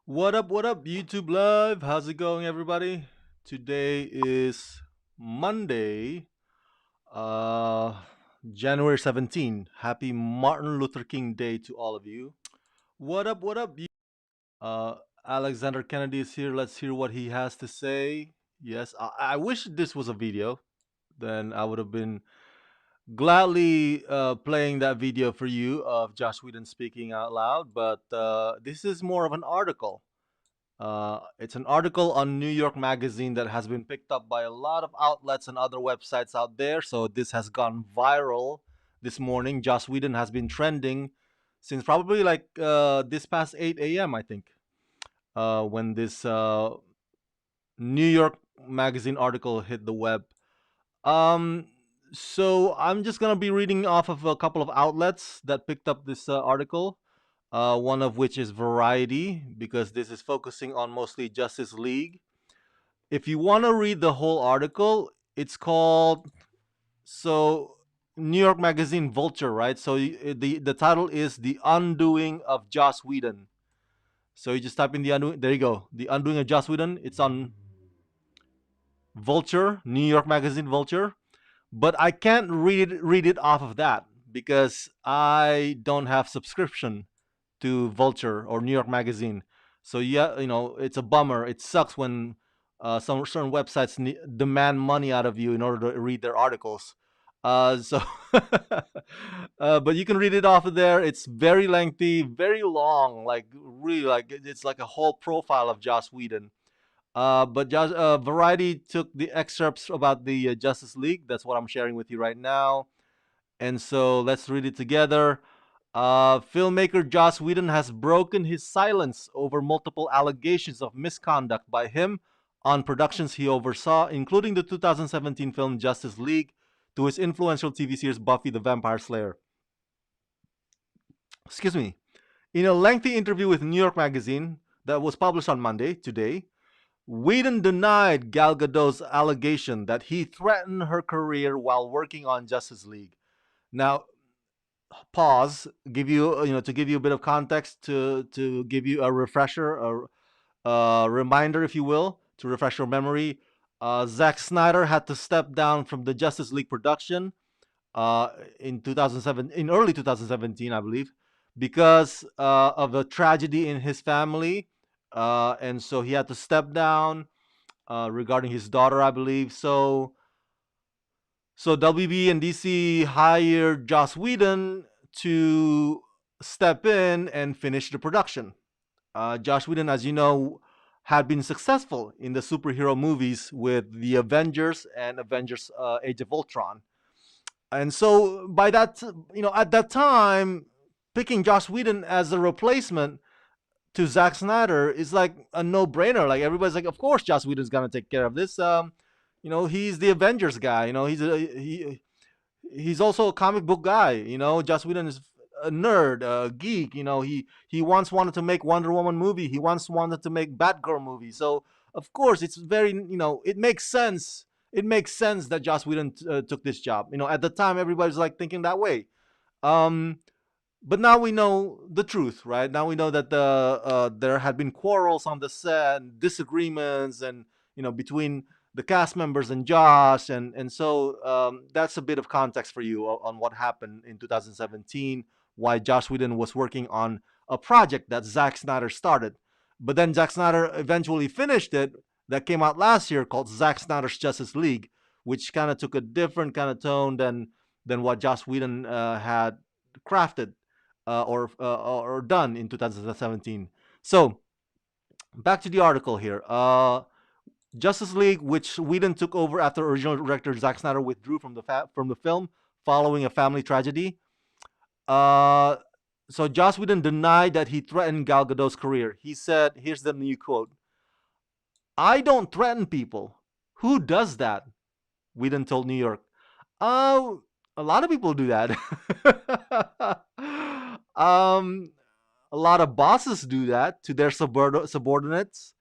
What up, YouTube Live? How's it going, everybody? Today is Monday, uh, January 17. Happy Martin Luther King Day to all of you. What up? Uh, Alexander Kennedy is here. Let's hear what he has to say. Yes, I wish this was a video. Then I would have been gladly playing that video for you of Josh Whedon speaking out loud. But this is more of an article. It's an article on New York Magazine that has been picked up by a lot of outlets and other websites out there. So this has gone viral this morning. Joss Whedon has been trending since probably like this past 8 a.m., I think, when this New York Magazine article hit the web. Um, so I'm just gonna be reading off of a couple of outlets that picked up this article. One of which is Variety, because this is focusing on mostly Justice League. If you want to read the whole article, it's called so New York Magazine Vulture, right? So the title is "The Undoing of Joss Whedon." So you just type in the undoing. There you go, "The Undoing of Joss Whedon." It's on Vulture, New York Magazine Vulture. But I can't read it off of that because I don't have subscription to Vulture or New York Magazine. So yeah, it's a bummer. It sucks when some certain websites demand money out of you in order to read their articles. So, but you can read it off of there. It's very lengthy, very long, like really, like it's like a whole profile of Joss Whedon. But Variety took the excerpts about the Justice League. That's what I'm sharing with you right now. And so let's read it together. Filmmaker Joss Whedon has broken his silence over multiple allegations of misconduct by him on productions he oversaw, including the 2017 film Justice League, to his influential TV series Buffy the Vampire Slayer. Excuse me. In a lengthy interview with New York Magazine that was published on Monday, today, Whedon denied Gal Gadot's allegation that he threatened her career while working on Justice League. Now, pause, give you to give you a bit of context, to give you a refresher, a reminder, if you will, to refresh your memory. Zack Snyder had to step down from the Justice League production uh, in 2007, in early 2017, I believe, because of a tragedy in his family, and so he had to step down regarding his daughter, I believe. So WB and DC hired Joss Whedon to step in and finish the production. Josh Whedon, as you know, had been successful in the superhero movies with the Avengers and Avengers Age of Ultron. And so by that, at that time, picking Josh Whedon as a replacement to Zack Snyder is like a no-brainer. Like everybody's like, of course Joss Whedon's gonna take care of this. He's the Avengers guy. He's also a comic book guy. Joss Whedon is a nerd, a geek. He once wanted to make Wonder Woman movie. He once wanted to make Batgirl movie. So of course it's very, it makes sense. It makes sense that Joss Whedon took this job. At the time everybody's like thinking that way. Um, but now we know the truth, right? Now we know that there had been quarrels on the set, and disagreements, and between the cast members and Josh, and so that's a bit of context for you on what happened in 2017, why Josh Whedon was working on a project that Zack Snyder started, but then Zack Snyder eventually finished it. That came out last year, called Zack Snyder's Justice League, which kind of took a different kind of tone than what Josh Whedon had crafted or done in 2017. So back to the article here. Justice League, which Whedon took over after original director Zack Snyder withdrew from the film following a family tragedy. Uh, so Joss Whedon denied that he threatened Gal Gadot's career. He said, "Here's the new quote: I don't threaten people. Who does that?" Whedon told New York. Oh, a lot of people do that. um, a lot of bosses do that to their subordinates,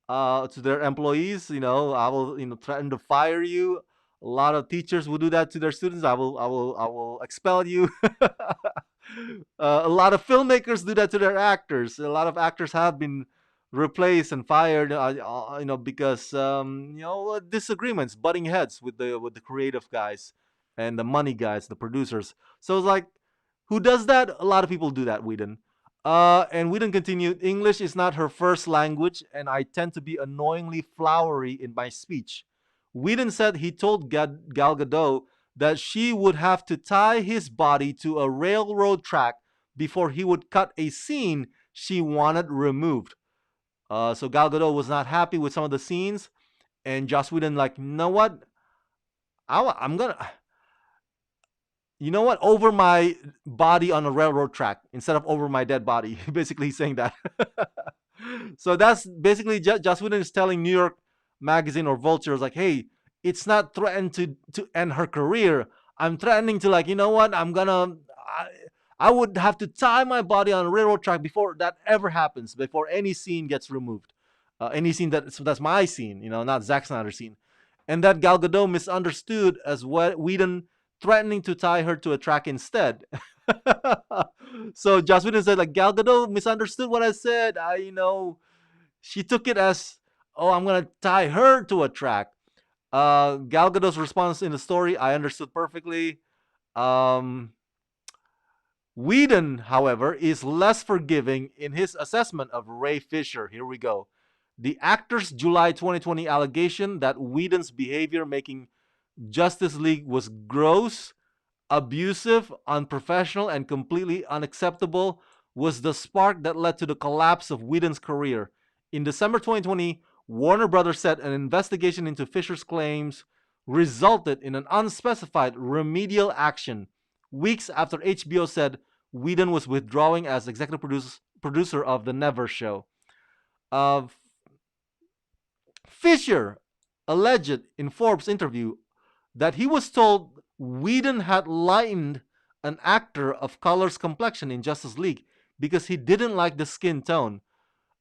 to their employees. I will, threaten to fire you. A lot of teachers will do that to their students. I will expel you. A lot of filmmakers do that to their actors. A lot of actors have been replaced and fired, because disagreements, butting heads with the creative guys and the money guys, the producers. So it's like, who does that? A lot of people do that. Whedon. And Whedon continued, English is not her first language, and I tend to be annoyingly flowery in my speech. Whedon said he told Gal Gadot that she would have to tie his body to a railroad track before he would cut a scene she wanted removed. So Gal Gadot was not happy with some of the scenes, and Joss Whedon like, you know what? I'm gonna, you know what, over my body on a railroad track instead of over my dead body. Basically, he's saying that. So that's basically Joss Whedon is telling New York Magazine or Vulture, like, hey, it's not threatened to end her career. I'm threatening to, like, you know what? I, I would have to tie my body on a railroad track before that ever happens, before any scene gets removed, any scene that's my scene, not Zack Snyder's scene, and that Gal Gadot misunderstood as what Whedon threatening to tie her to a track instead. So Joss Whedon said, like, Gal Gadot misunderstood what I said. She took it as, oh, I'm gonna tie her to a track. Gal Gadot's response in the story, I understood perfectly. Um, Whedon, however, is less forgiving in his assessment of Ray Fisher. Here we go. The actor's July 2020 allegation that Whedon's behavior making Justice League was gross, abusive, unprofessional, and completely unacceptable was the spark that led to the collapse of Whedon's career. In December 2020, Warner Brothers said an investigation into Fisher's claims resulted in an unspecified remedial action. Weeks after HBO said Whedon was withdrawing as executive producer of The Never Show. Uh, Fisher alleged in Forbes interview that he was told Whedon had lightened an actor of color's complexion in Justice League because he didn't like the skin tone,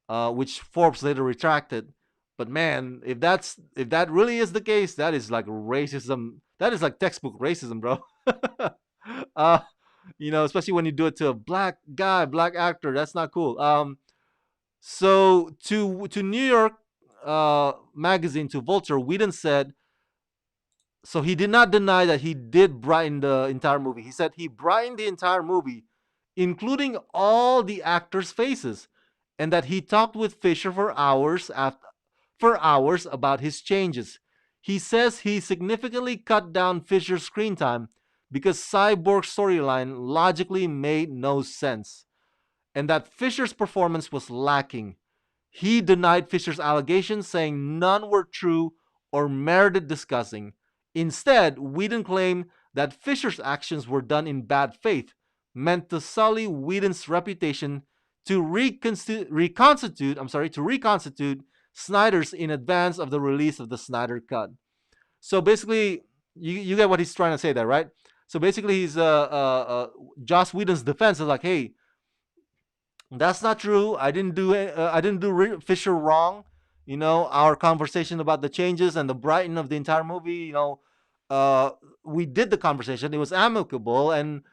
which Forbes later retracted. But man, if that really is the case, that is like racism. That is like textbook racism, bro. uh, especially when you do it to a black guy, black actor. That's not cool. So to New York magazine, to Vulture, Whedon said, so he did not deny that he did brighten the entire movie. He said he brightened the entire movie, including all the actors' faces, and that he talked with Fisher for hours about his changes. He says he significantly cut down Fisher's screen time because Cyborg's storyline logically made no sense, and that Fisher's performance was lacking. He denied Fisher's allegations, saying none were true or merited discussing. Instead, Whedon claimed that Fisher's actions were done in bad faith, meant to sully Whedon's reputation to reconstitute Snyder's in advance of the release of the Snyder Cut. So basically, you get what he's trying to say there, right? So basically, he's Joss Whedon's defense is like, hey, that's not true. I didn't do Fisher wrong. Our conversation about the changes and the brighten of the entire movie. Uh, we did the conversation. It was amicable, and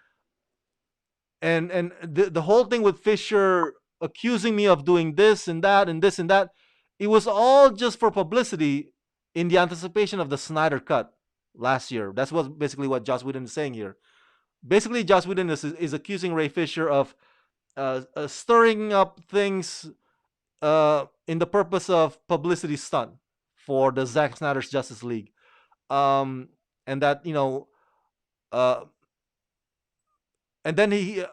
the whole thing with Fisher accusing me of doing this and that and this and that, it was all just for publicity in the anticipation of the Snyder Cut last year. That's what basically what Joss Whedon is saying here. Basically, Joss Whedon is accusing Ray Fisher of stirring up things in the purpose of publicity stunt for the Zack Snyder's Justice League, um, and that uh, and then he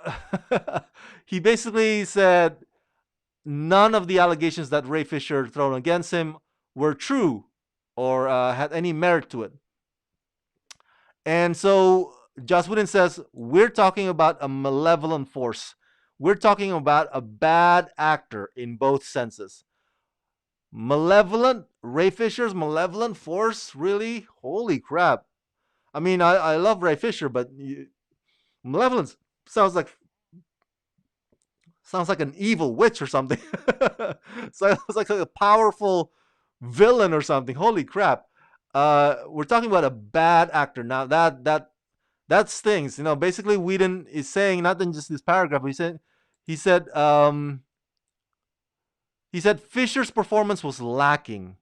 he basically said none of the allegations that Ray Fisher thrown against him were true or had any merit to it. And so Joss Whedon says we're talking about a malevolent force. We're talking about a bad actor in both senses. Malevolent, Ray Fisher's malevolent force, really? Holy crap. I mean, I love Ray Fisher, but malevolence sounds like an evil witch or something. So it's like a powerful villain or something. Holy crap. We're talking about a bad actor. Now that stings. Basically Whedon is saying, not in just this paragraph, but he said He said Fisher's performance was lacking.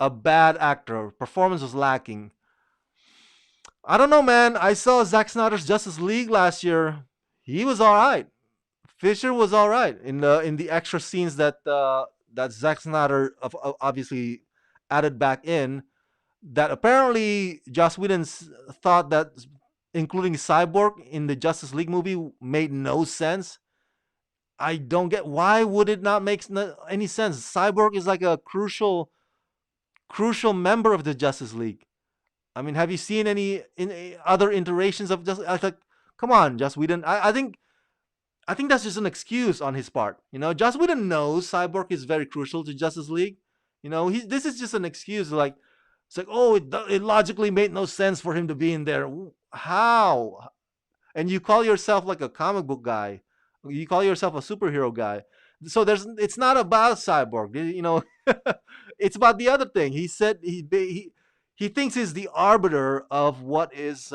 A bad actor. Performance was lacking. I don't know, man. I saw Zack Snyder's Justice League last year. He was all right. Fisher was all right in the extra scenes that Zack Snyder obviously added back in. That apparently Joss Whedon thought that including Cyborg in the Justice League movie made no sense. I don't get why would it not make any sense. Cyborg is like a crucial member of the Justice League. I mean, have you seen any other iterations of just like, come on, Joss Whedon? I think that's just an excuse on his part. You know, Joss Whedon knows Cyborg is very crucial to Justice League. You know, this is just an excuse. Like, it's like, oh, it logically made no sense for him to be in there. How? And you call yourself like a comic book guy. You call yourself a superhero guy. So it's not about Cyborg. You know, it's about the other thing. He said he thinks he's the arbiter of what is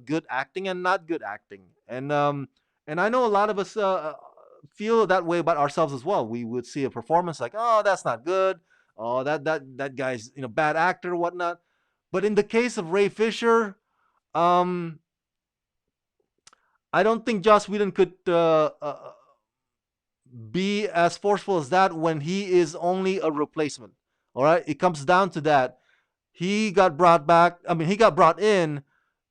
good acting and not good acting. And I know a lot of us feel that way about ourselves as well. We would see a performance like, oh, that's not good. Oh, that guy's bad actor, whatnot. But in the case of Ray Fisher, um, I don't think Joss Whedon could be as forceful as that when he is only a replacement. All right, it comes down to that. He got brought back. I mean, he got brought in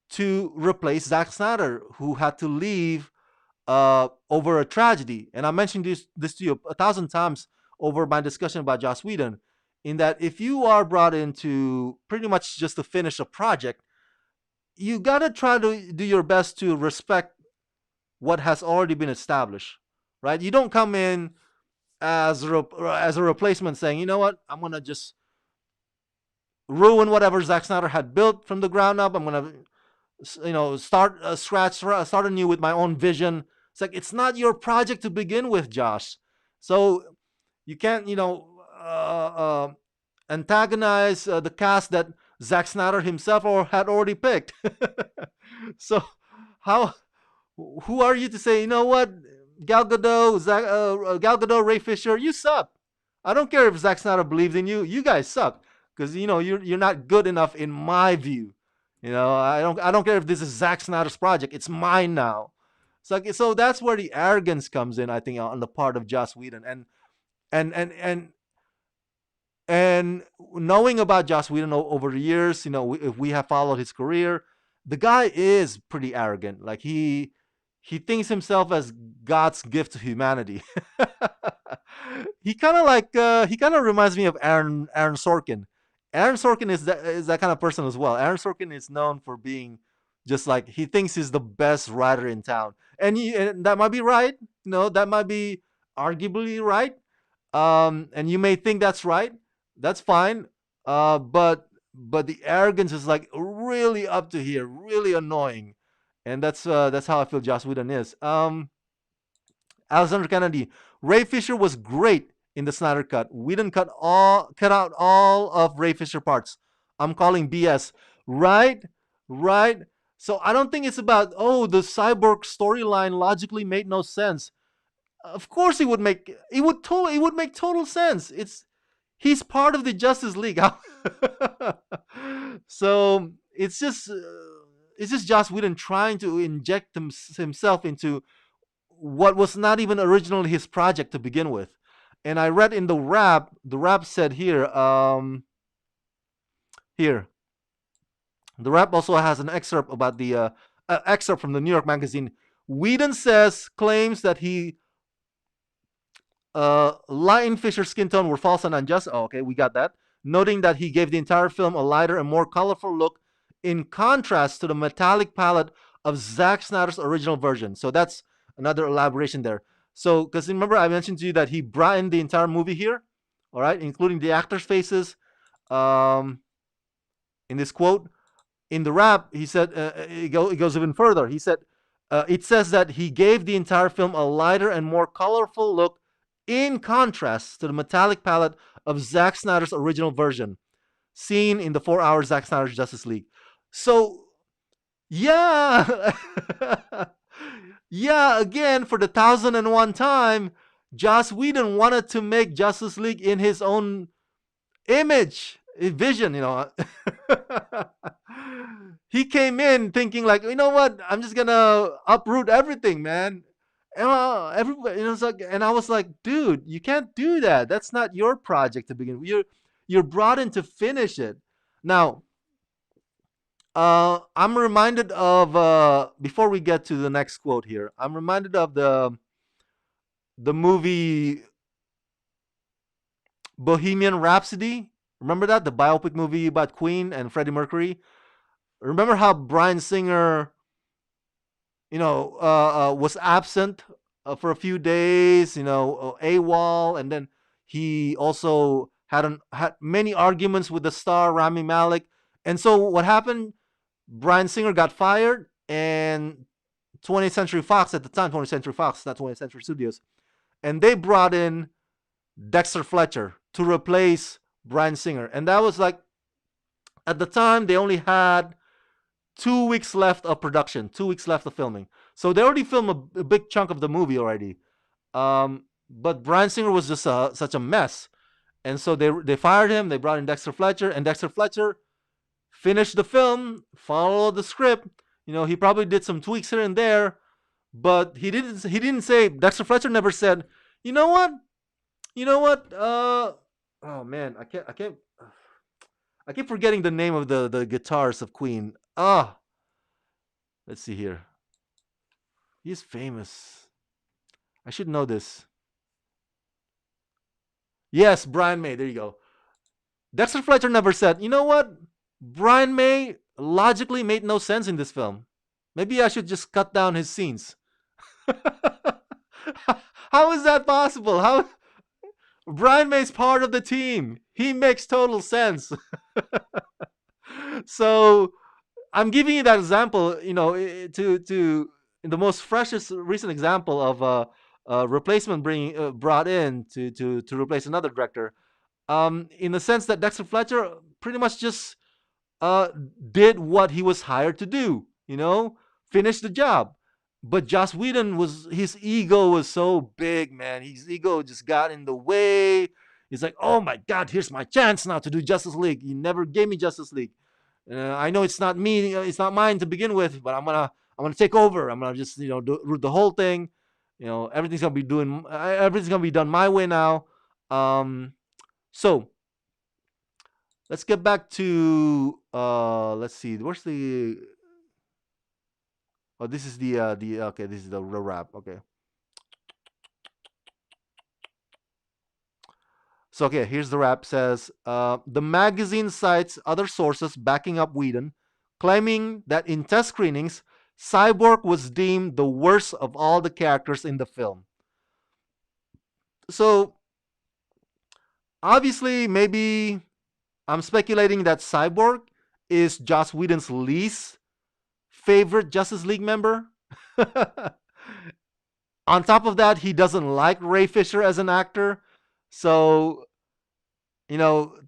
to replace Zack Snyder, who had to leave over a tragedy. And I mentioned this to you a thousand times over my discussion about Joss Whedon. In that, if you are brought in to pretty much just to finish a project, you gotta try to do your best to respect what has already been established, right? You don't come in as a replacement saying, you know what, I'm gonna just ruin whatever Zack Snyder had built from the ground up. I'm gonna, start start anew with my own vision. It's like it's not your project to begin with, Josh. So you can't, antagonize the cast that Zack Snyder himself or had already picked. So how who are you to say, you know what, Gal Gadot, Ray Fisher, you suck. I don't care if Zack Snyder believes in you. You guys suck because you're not good enough in my view. I don't care if this is Zack Snyder's project. It's mine now. So that's where the arrogance comes in. I think on the part of Joss Whedon and and and and knowing about Joss Whedon over the years, if we have followed his career, the guy is pretty arrogant. Like he thinks himself as God's gift to humanity. He kind of reminds me of Aaron Sorkin. Aaron Sorkin is that kind of person as well. Aaron Sorkin is known for being just like he thinks he's the best writer in town, and that might be right. That might be arguably right. And you may think that's right. That's fine. But the arrogance is like really up to here, really annoying, and that's how I feel Joss Whedon is. Alexander Kennedy, Ray Fisher was great in the Snyder cut. Whedon cut out all of Ray Fisher parts. I'm calling BS. Right, right. So I don't think it's about the Cyborg storyline logically made no sense. Of course it would make total sense. He's part of the Justice League. So it's just Joss Whedon trying to inject himself into what was not even originally his project to begin with. And I read in the rap said here, the rap also has an excerpt about the excerpt from the New York Magazine. Whedon claims that he light and Fisher's skin tone were false and unjust. Oh, okay, we got that. Noting that he gave the entire film a lighter and more colorful look in contrast to the metallic palette of Zack Snyder's original version. So that's another elaboration there. So, because remember I mentioned to you that he brought in the entire movie here, all right, including the actors' faces. In this quote, in the rap, he said, it goes even further. He said, it says that he gave the entire film a lighter and more colorful look in contrast to the metallic palette of Zack Snyder's original version, seen in the 4 hour Zack Snyder's Justice League. So, yeah, yeah, again, for the 1001 time, Joss Whedon wanted to make Justice League in his own image, vision, he came in thinking like, you know what, I'm just gonna uproot everything, man. And everybody, it's like, and I was like, dude, you can't do that. That's not your project to begin with. You're brought in to finish it. Now, I'm reminded of before we get to the next quote here. I'm reminded of the movie Bohemian Rhapsody. Remember that, the biopic movie about Queen and Freddie Mercury. Remember how Bryan Singer, was absent for a few days, AWOL, and then he also had many arguments with the star Rami Malek. And so what happened? Bryan Singer got fired, and 20th Century Fox at the time, 20th Century Fox, not 20th Century Studios, and they brought in Dexter Fletcher to replace Bryan Singer, and that was like, at the time they only had 2 weeks left of production, 2 weeks left of filming. So they already filmed a big chunk of the movie already. But Bryan Singer was just such a mess. And so they fired him. They brought in Dexter Fletcher, and Dexter Fletcher finished the film, followed the script. He probably did some tweaks here and there, but he didn't say, Dexter Fletcher never said, you know what? You know what? Oh man, I keep forgetting the name of the guitarist of Queen. Let's see here. He's famous. I should know this. Yes, Brian May. There you go. Dexter Fletcher never said, you know what? Brian May logically made no sense in this film. Maybe I should just cut down his scenes. How is that possible? How Brian May's part of the team. He makes total sense. So I'm giving you that example, to the most freshest recent example of a replacement brought in to replace another director. In the sense that Dexter Fletcher pretty much just uh, did what he was hired to do, finish the job. But Joss Whedon, his ego was so big, man. His ego just got in the way. He's like, oh my God, here's my chance now to do Justice League. You never gave me Justice League. I know it's not me, it's not mine to begin with, but I'm gonna take over. I'm gonna just do the whole thing. Everything's gonna be done my way now. So let's get back to let's see, where's the oh, this is the okay, this is the wrap. Okay. So okay, here's the wrap. Says the magazine cites other sources backing up Whedon, claiming that in test screenings, Cyborg was deemed the worst of all the characters in the film. So obviously, maybe I'm speculating that Cyborg is Joss Whedon's least favorite Justice League member. On top of that, he doesn't like Ray Fisher as an actor. So,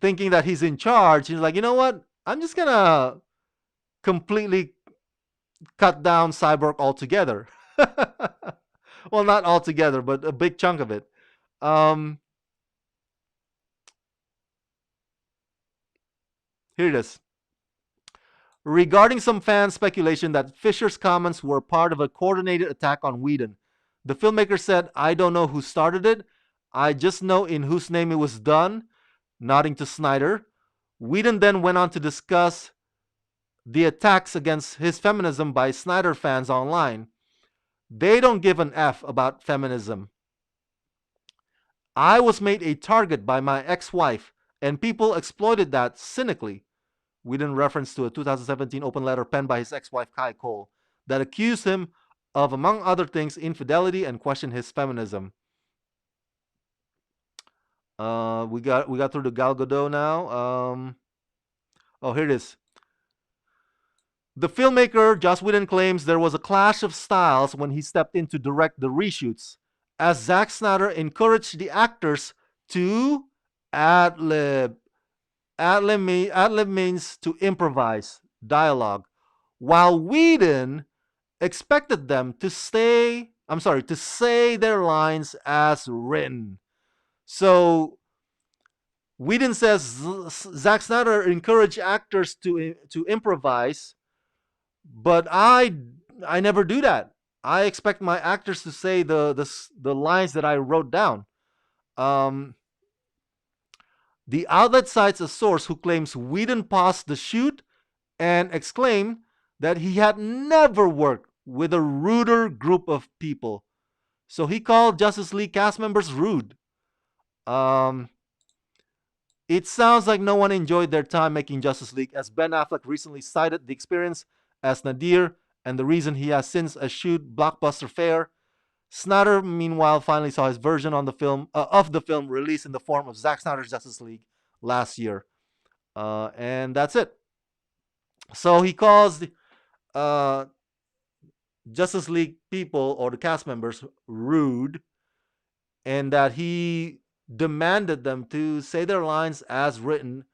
thinking that he's in charge, he's like, you know what? I'm just going to completely cut down Cyborg altogether. Well, not altogether, but a big chunk of it. Here it is. Regarding some fan speculation that Fisher's comments were part of a coordinated attack on Whedon, the filmmaker said, I don't know who started it. I just know in whose name it was done, nodding to Snyder. Whedon then went on to discuss the attacks against his feminism by Snyder fans online. They don't give an F about feminism. I was made a target by my ex-wife, and people exploited that cynically. Whedon reference to a 2017 open letter penned by his ex-wife Kai Cole that accused him of, among other things, infidelity and questioned his feminism. We got through the Gal Gadot now. Here it is. The filmmaker Joss Whedon claims there was a clash of styles when he stepped in to direct the reshoots, as Zack Snyder encouraged the actors to ad lib. Ad lib means to improvise dialogue, while Whedon expected them to stay I'm sorry, to say their lines as written. So Whedon says Zack Snyder encouraged actors to improvise, but I never do that. I expect my actors to say the lines that I wrote down. Um, the outlet cites a source who claims Whedon paused the shoot and exclaimed that he had never worked with a ruder group of people. So he called Justice League cast members rude. Um, it sounds like no one enjoyed their time making Justice League, as Ben Affleck recently cited the experience as nadir and the reason he has since eschewed blockbuster fare. Snyder, meanwhile, finally saw his version on the film of the film released in the form of Zack Snyder's Justice League last year, and that's it. So he calls uh, Justice League people or the cast members rude, and that he demanded them to say their lines as written,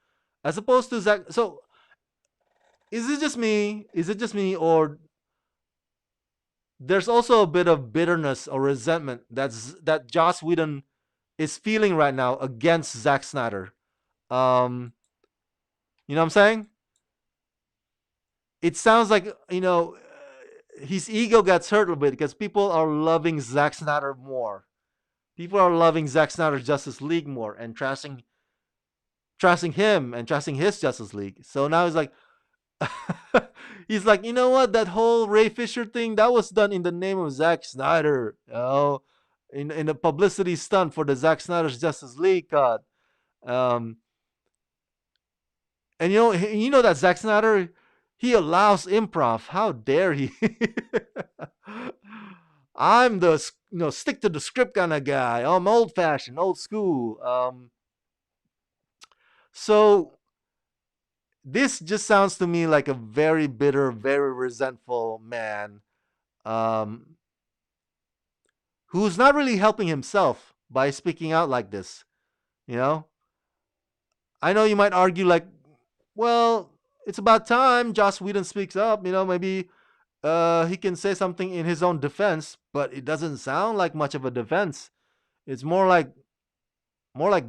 as opposed to Zack. So is it just me? Is it just me, or there's also a bit of bitterness or resentment that Joss Whedon is feeling right now against Zack Snyder? Um, you know what I'm saying? It sounds like his ego gets hurt a little bit because people are loving Zack Snyder more. People are loving Zack Snyder's Justice League more and trashing him and trashing his Justice League. So now he's like, he's like, you know what? That whole Ray Fisher thing that was done in the name of Zack Snyder. In a publicity stunt for the Zack Snyder's Justice League cut. Um, and you know that Zack Snyder, he allows improv. How dare he? I'm the stick to the script kind of guy. I'm old fashioned, old school. So this just sounds to me like a very bitter, very resentful man, um, who's not really helping himself by speaking out like this. You know, I know you might argue like, well, it's about time Joss Whedon speaks up. Maybe he can say something in his own defense, but it doesn't sound like much of a defense. It's more like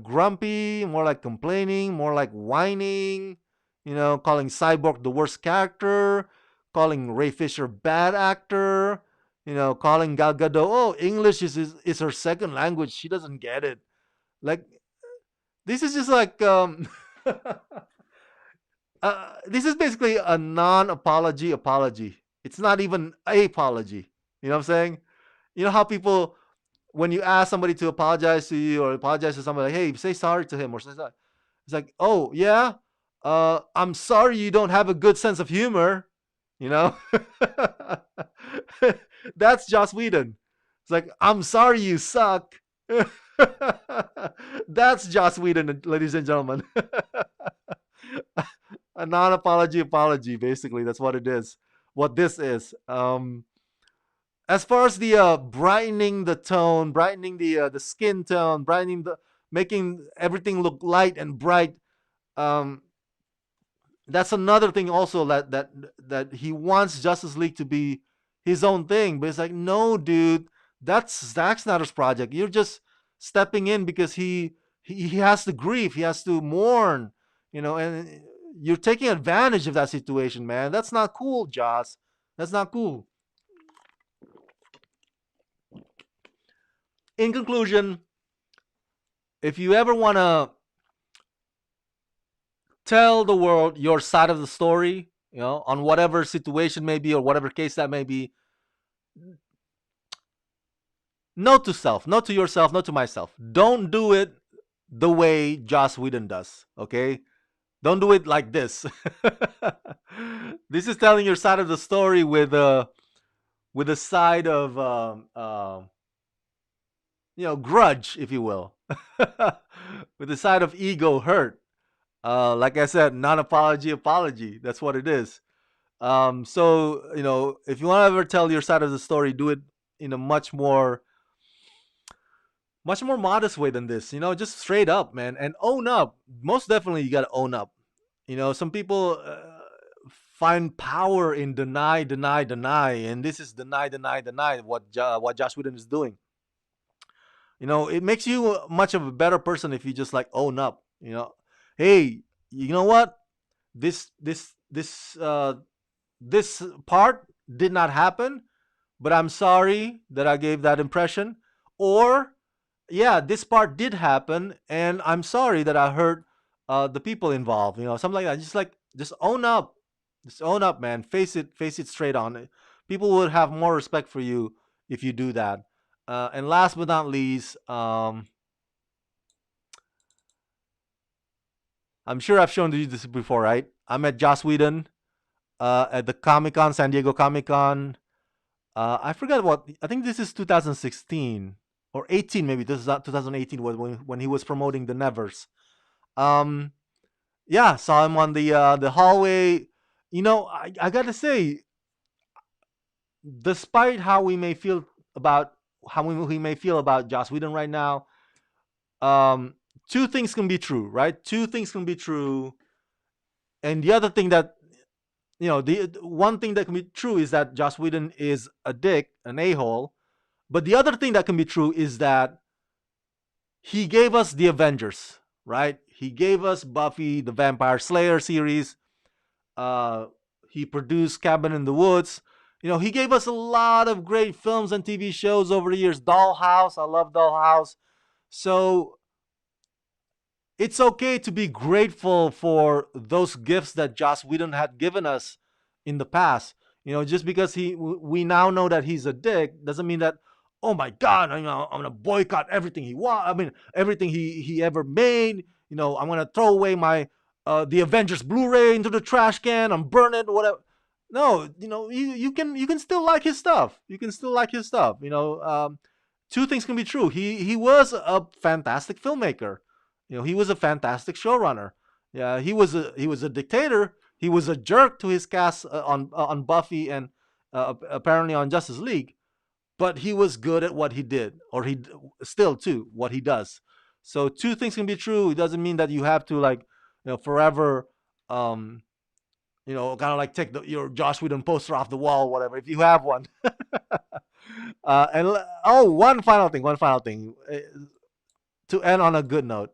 grumpy, more like complaining, more like whining, calling Cyborg the worst character, calling Ray Fisher bad actor, calling Gal Gadot, oh, English is her second language. She doesn't get it. Like, this is just like, this is basically a non apology apology. It's not even a apology. You know what I'm saying? You know how people, when you ask somebody to apologize to you or apologize to somebody, like, hey, say sorry to him or say sorry. It's like, oh yeah, I'm sorry you don't have a good sense of humor. You know, that's Joss Whedon. It's like, I'm sorry you suck. That's Joss Whedon, ladies and gentlemen. A non-apology apology, basically. That's what it is. What this is. As far as the brightening the tone, brightening the skin tone, brightening the making everything look light and bright. Um, that's another thing also that he wants Justice League to be his own thing, but it's like, no, dude, that's Zack Snyder's project. You're just stepping in because he has to grieve, he has to mourn, and you're taking advantage of that situation, man. That's not cool, Joss. That's not cool. In conclusion, if you ever want to tell the world your side of the story, on whatever situation may be or whatever case that may be, note to self, note to yourself, note to myself. Don't do it the way Joss Whedon does, okay? Don't do it like this. This is telling your side of the story with a side of grudge, if you will, with a side of ego hurt. Like I said, non-apology apology. That's what it is. So if you want to ever tell your side of the story, do it in a much more modest way than this. Just straight up, man, and own up. Most definitely, you got to own up. Some people find power in deny, deny, deny, and this is deny, deny, deny. What Josh Whedon is doing. It makes you much of a better person if you just like own up. Hey, you know what? This part did not happen, but I'm sorry that I gave that impression. Or, yeah, this part did happen, and I'm sorry that I hurt the people involved. Something like that. Just own up. Just own up, man. Face it straight on. People would have more respect for you if you do that. And last but not least, I'm sure I've shown you this before, right? I met Joss Whedon at the Comic Con, San Diego Comic Con. I forgot what. I think this is 2016 or 18, maybe. This is not 2018 when he was promoting the Nevers. Um, yeah, saw him on the hallway. I gotta say, despite how we may feel about Joss Whedon right now, um, two things can be true, right? Two things can be true, and the other thing that the one thing that can be true is that Joss Whedon is a dick, an a-hole. But the other thing that can be true is that he gave us the Avengers, right? He gave us Buffy the Vampire Slayer series. Uh, he produced Cabin in the Woods. He gave us a lot of great films and TV shows over the years. Dollhouse, I love Dollhouse. So it's okay to be grateful for those gifts that Joss Whedon had given us in the past. Just because we now know that he's a dick doesn't mean that, oh my God, I'm gonna boycott everything he everything he ever made. I'm gonna throw away my the Avengers Blu-ray into the trash can and burn it, whatever. No, you can still like his stuff. You can still like his stuff. Two things can be true. He was a fantastic filmmaker. He was a fantastic showrunner. Yeah, he was a dictator. He was a jerk to his cast on Buffy and apparently on Justice League, but he was good at what he did, or still too what he does. So two things can be true. It doesn't mean that you have to like forever um kind of like take your Josh Whedon poster off the wall, or whatever, if you have one. Oh, one final thing, to end on a good note.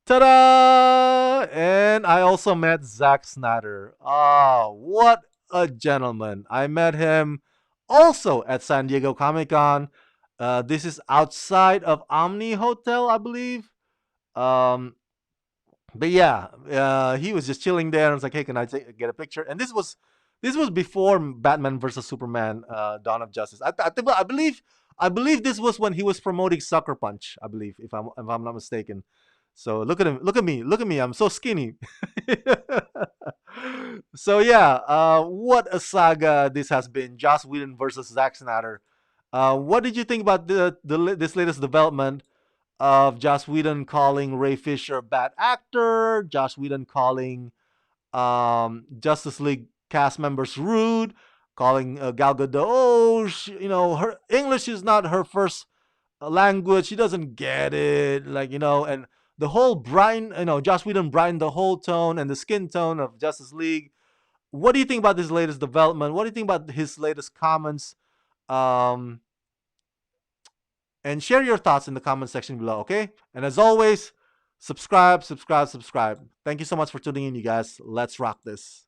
Ta-da! And I also met Zack Snyder. Ah, what a gentleman. I met him also at San Diego Comic Con. This is outside of Omni Hotel, I believe. Um, but yeah, he was just chilling there. I was like, "Hey, can I get a picture?" And this was before Batman versus Superman: Dawn of Justice. I believe this was when he was promoting Sucker Punch. I believe, if I'm not mistaken. So look at him, look at me. I'm so skinny. So yeah, what a saga this has been. Joss Whedon versus Zack Snyder. What did you think about this latest development of Joss Whedon calling Ray Fisher a bad actor, Joss Whedon calling Justice League cast members rude, calling Gal Gadot, oh, her English is not her first language. She doesn't get it, and the whole Brian, Joss Whedon brightened the whole tone and the skin tone of Justice League. What do you think about this latest development? What do you think about his latest comments? Um, and share your thoughts in the comment section below, okay? And as always, subscribe, subscribe, subscribe. Thank you so much for tuning in, you guys. Let's rock this.